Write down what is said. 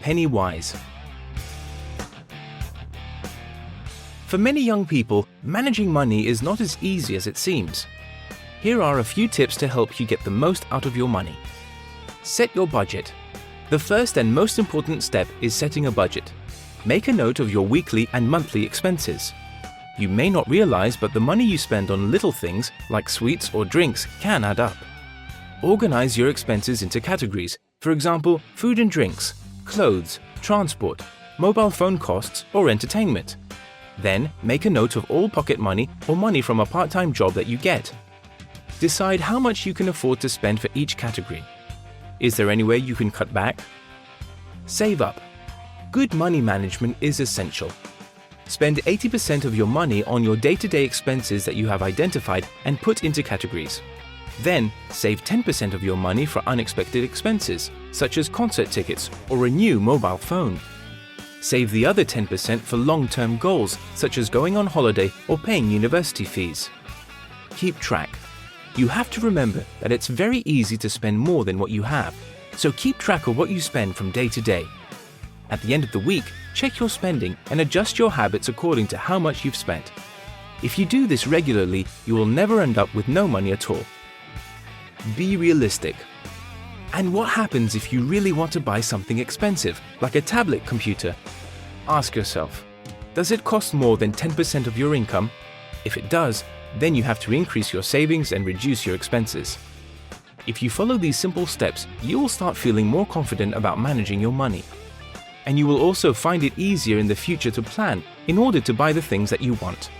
penny wise. For many young people, managing money is not as easy as it seems. Here are a few tips to help you get the most out of your money. Set your budget. The first and most important step is setting a budget. Make a note of your weekly and monthly expenses. You may not realize, but the money you spend on little things like sweets or drinks can add up. Organize your expenses into categories, for example, food and drinks, clothes, transport, mobile phone costs, or entertainment. Then, make a note of all pocket money or money from a part-time job that you get. Decide how much you can afford to spend for each category. Is there anywhere you can cut back? Save up. Good money management is essential. Spend 80% of your money on your day-to-day expenses that you have identified and put into categories. Then, save 10% of your money for unexpected expenses, such as concert tickets or a new mobile phone. Save the other 10% for long-term goals, such as going on holiday or paying university fees. Keep track. You have to remember that it's very easy to spend more than what you have, so keep track of what you spend from day to day. At the end of the week, check your spending and adjust your habits according to how much you've spent. If you do this regularly, you will never end up with no money at all. Be realistic. And what happens if you really want to buy something expensive, like a tablet computer? Ask yourself, does it cost more than 10% of your income? If it does, then you have to increase your savings and reduce your expenses. If you follow these simple steps, you will start feeling more confident about managing your money. And you will also find it easier in the future to plan in order to buy the things that you want.